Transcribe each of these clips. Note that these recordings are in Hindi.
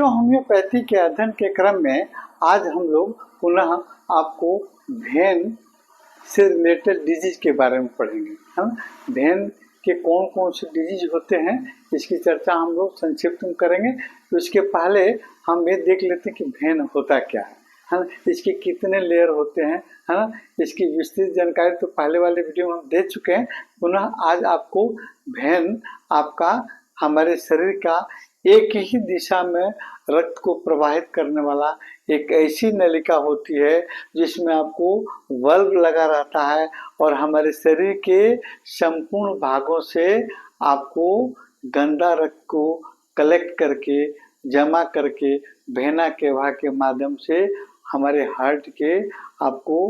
दोस्तों, होम्योपैथी के अध्ययन के क्रम में आज हम लोग पुनः आपको भेन से रिलेटेड डिजीज के बारे में पढ़ेंगे। हम भेन के कौन कौन से डिजीज होते हैं इसकी चर्चा हम लोग संक्षिप्त में करेंगे। तो इसके पहले हम ये देख लेते हैं कि भेन होता क्या है ना, इसके कितने लेयर होते हैं, है ना। इसकी विस्तृत जानकारी तो पहले वाले वीडियो में हम दे चुके हैं। पुनः आज आपको भेन आपका हमारे शरीर का एक ही दिशा में रक्त को प्रवाहित करने वाला एक ऐसी नलिका होती है जिसमें आपको बल्ब लगा रहता है और हमारे शरीर के संपूर्ण भागों से आपको गंदा रक्त को कलेक्ट करके जमा करके भेना के भाग के माध्यम से हमारे हार्ट के आपको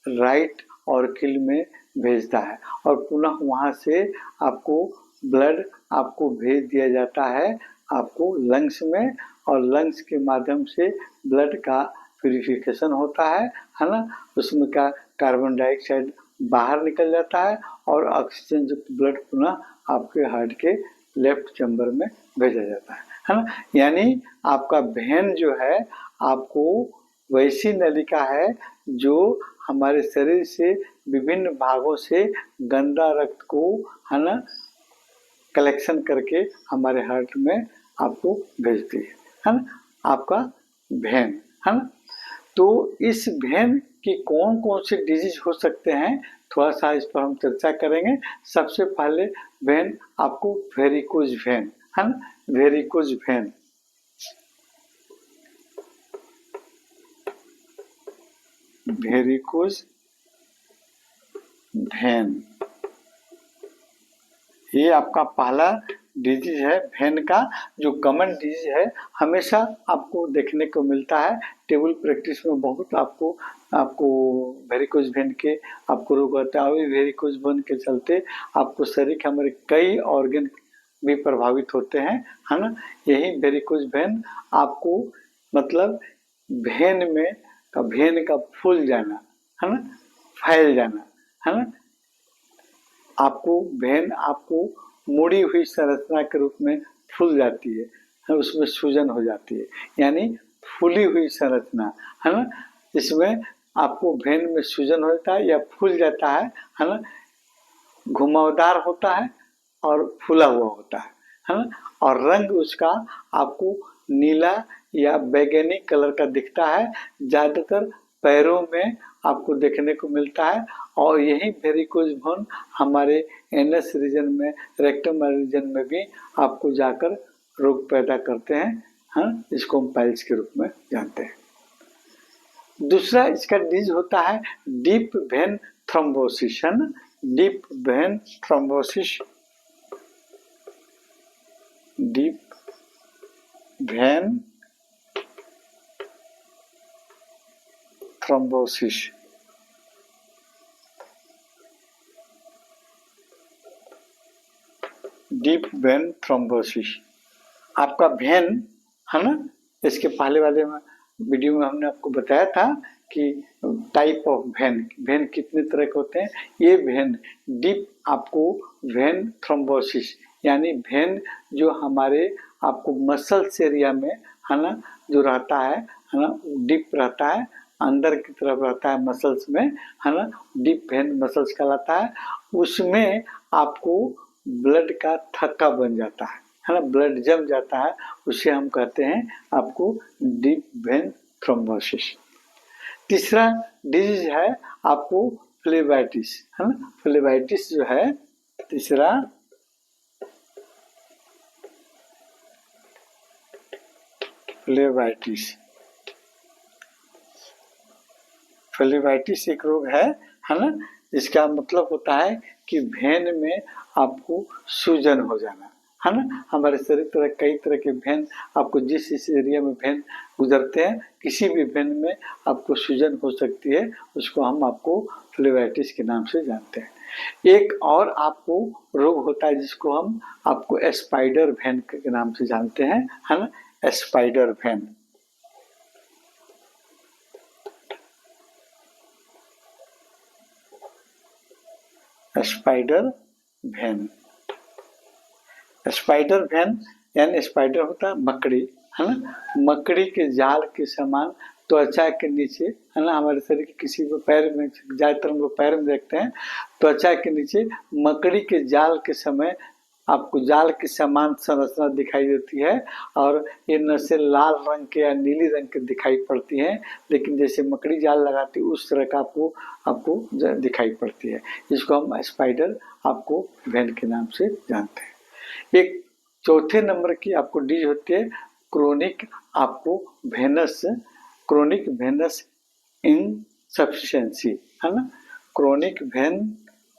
राइट ऑर्किल में भेजता है और पुनः वहां से आपको ब्लड आपको भेज दिया जाता है आपको लंग्स में, और लंग्स के माध्यम से ब्लड का प्यूरिफिकेशन होता है ना। उसमें का कार्बन डाइऑक्साइड बाहर निकल जाता है और ऑक्सीजन युक्त ब्लड पुनः आपके हार्ट के लेफ्ट चैम्बर में भेजा जाता है ना। यानी आपका भेन जो है आपको वैसी नलिका है जो हमारे शरीर से विभिन्न भागों से गंदा रक्त को, है ना, कलेक्शन करके हमारे हार्ट में आपको भेजती है ना, आपका भेन, है ना। तो इस भेन की कौन कौन से डिजीज हो सकते हैं थोड़ा सा इस पर हम चर्चा करेंगे। सबसे पहले भेन आपको वेरिकोज भेन, है ना, वेरिकोज भेन। वेरिकोज भेन ये आपका पहला डिजीज है भेन का, जो कॉमन डिजीज है, हमेशा आपको देखने को मिलता है। टेबल प्रैक्टिस में बहुत आपको वेरिकोज भेन के आपको रोग होता है। वेरिकोज भेन के चलते आपको शरीर के हमारे कई ऑर्गन भी प्रभावित होते हैं, है ना। यही वेरिकोज भेन आपको मतलब भेन का फूल जाना, है ना, फैल जाना, है ना। आपको भेन आपको मुड़ी हुई संरचना के रूप में फूल जाती है, उसमें सूजन हो जाती है, यानी फूली हुई संरचना, है ना। इसमें आपको भेन में सूजन होता है या फूल जाता है ना, घुमावदार होता है और फूला हुआ होता है ना। और रंग उसका आपको नीला या बैगनी कलर का दिखता है, ज्यादातर पैरों में आपको देखने को मिलता है। और यही वेरिकोज भेन हमारे एनस रीजन में, रेक्टम रीजन में भी आपको जाकर रोग पैदा करते हैं, हाँ, इसको हम पाइल्स के रूप में जानते हैं। दूसरा इसका डिजीज होता है डीप वेन थ्रोम्बोसिस, है ना, deep vein thrombosis, deep vein thrombosis. Deep vein thrombosis आपका भेन, है ना। इसके पहले वाले वीडियो में हमने आपको बताया था कि टाइप ऑफ भेन कितने तरह के होते हैं। ये भेन डीप आपको वेन थ्रोम्बोसिस यानी भेन जो हमारे आपको मसल्स एरिया में, है ना, जो रहता है ना, डीप रहता है, अंदर की तरफ रहता है मसल्स में, है ना, डीप वेन मसल्स कहलाता है। उसमें आपको ब्लड का थक्का बन जाता है ना, ब्लड जम जाता है, उसे हम कहते हैं आपको डीप वेन थ्रोम्बोसिस। तीसरा डिजीज है आपको फ्लेबाइटिस, है ना। फ्लेबाइटिस जो है तीसरा, फ्लेबाइटिस एक रोग है ना। इसका मतलब होता है कि भेन में आपको सूजन हो जाना, है ना। हमारे शरीर तरह कई तरह के भेन आपको जिस एरिया में भेन गुजरते हैं, किसी भी भेन में आपको सूजन हो सकती है, उसको हम आपको फ्लेबाइटिस के नाम से जानते हैं। एक और आपको रोग होता है जिसको हम आपको स्पाइडर भेन के नाम से जानते हैं, है ना, स्पाइडर भेन। स्पाइडर भेन, स्पाइडर भेन यानी स्पाइडर होता है मकड़ी, है ना, मकड़ी के जाल के समान त्वचा के नीचे, है ना, हमारे शरीर के किसी भी पैर में, ज्यादातर हम लोग पैर में देखते हैं, त्वचा के नीचे मकड़ी के जाल के समय आपको जाल की समान संरचना दिखाई देती है और ये नसें लाल रंग के या नीली रंग के दिखाई पड़ती हैं, लेकिन जैसे मकड़ी जाल लगाती है उस तरह का आपको दिखाई पड़ती है। इसको हम स्पाइडर आपको वेन के नाम से जानते हैं। एक चौथे नंबर की आपको डिजीज होती है क्रोनिक आपको क्रोनिक वेनस इनसफिशिएंसी, है ना, क्रोनिक वेनस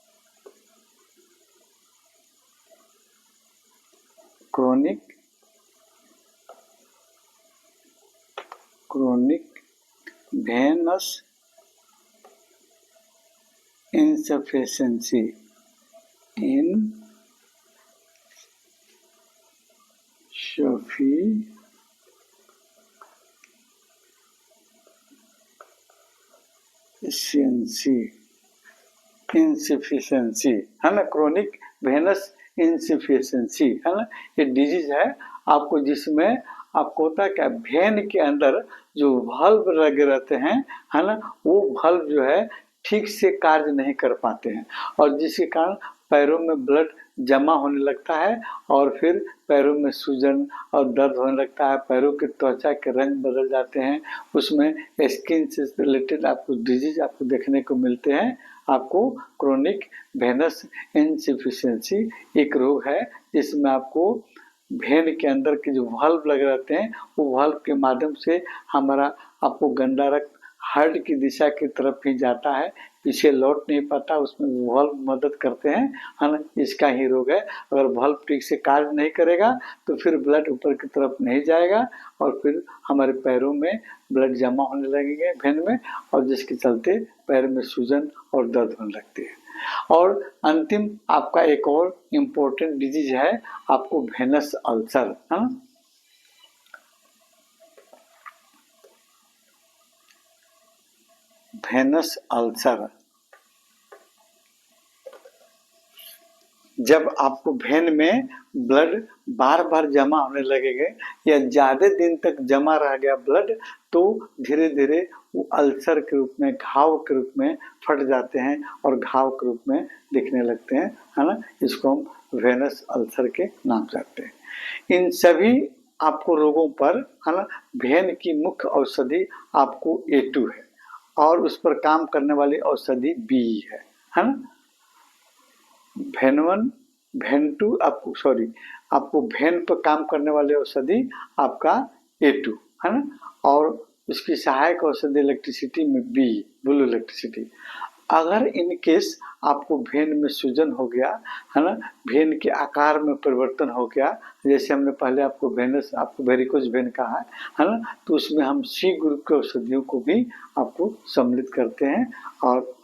इनसफिशिएंसी इंसफिशिएंसी, है ना, क्रोनिक वेनस इंसफिशिएंसी, है ना, ये डिजीज है आपको जिसमें आपको होता है क्या, वेन के अंदर जो वाल्व लगे रहते हैं, है ना, वो वाल्व जो है ठीक से कार्य नहीं कर पाते हैं और जिसके कारण पैरों में ब्लड जमा होने लगता है और फिर पैरों में सूजन और दर्द होने लगता है, पैरों की त्वचा के रंग बदल जाते हैं, उसमें स्किन से रिलेटेड आपको डिजीज आपको देखने को मिलते हैं। आपको क्रोनिक वेनस इनसफिशिएंसी एक रोग है जिसमें आपको वेन के अंदर के जो वाल्व लगे रहते हैं वो वाल्व के माध्यम से हमारा आपको गंदा रक्त हार्ट की दिशा की तरफ ही जाता है, पीछे लौट नहीं पाता, उसमें वाल्व मदद करते हैं, है ना, इसका ही रोग है। अगर वाल्व ठीक से कार्य नहीं करेगा तो फिर ब्लड ऊपर की तरफ नहीं जाएगा और फिर हमारे पैरों में ब्लड जमा होने लगेंगे वेन में और जिसके चलते पैर में सूजन और दर्द होने लगती है। और अंतिम आपका एक और इम्पोर्टेंट डिजीज है आपको वेनस अल्सर, है ना, वेनस अल्सर। जब आपको वेन में ब्लड बार बार जमा होने लगेगा या ज्यादा दिन तक जमा रह गया ब्लड तो धीरे धीरे वो अल्सर के रूप में, घाव के रूप में फट जाते हैं और घाव के रूप में दिखने लगते हैं, है ना, इसको हम वेनस अल्सर के नाम से जानते हैं। इन सभी आपको रोगों पर, है ना, वेन की मुख्य औषधि आपको A2 है और उस पर काम करने वाली औषधि B है ना, आपको वेन पर काम करने वाली औषधि आपका A2 है ना, और उसकी सहायक औषधि इलेक्ट्रिसिटी में B, ब्लू इलेक्ट्रिसिटी। अगर इन केस आपको वेन में सूजन हो गया, है ना, वेन के आकार में परिवर्तन हो गया, जैसे हमने पहले आपको वेरिकोज वेन कहा है ना, तो उसमें हम C ग्रुप के औषधियों को भी आपको सम्मिलित करते हैं और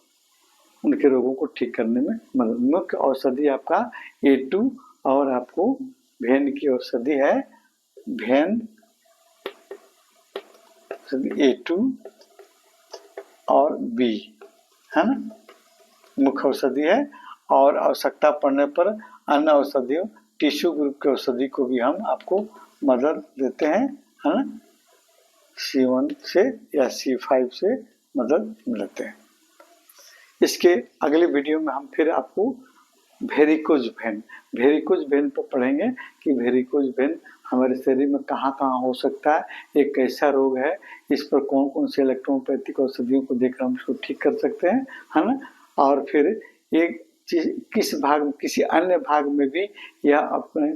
उनके रोगों को ठीक करने में मदद। मुख्य औषधि आपका A2 और आपको वेन की औषधि है A2 और B, है ना, मुख्य औषधि है और आवश्यकता पड़ने पर अन्य औषधियों टिश्यू ग्रुप के औषधि को भी हम आपको मदद देते हैं, है ना, C1 से या C5 से मदद लेते हैं। इसके अगले वीडियो में हम फिर आपको वेरिकोज वेन पर पढ़ेंगे कि वेरिकोज वेन हमारे शरीर में कहाँ कहाँ हो सकता है, एक कैसा रोग है, इस पर कौन कौन से इलेक्ट्रोपैथिक औषधियों को देकर हम इसको ठीक कर सकते हैं, है ना, और फिर एक चीज किसी अन्य भाग में भी यह अपने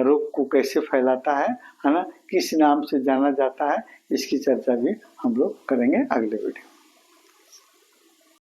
रोग को कैसे फैलाता है ना, किस नाम से जाना जाता है, इसकी चर्चा भी हम लोग करेंगे अगले वीडियो।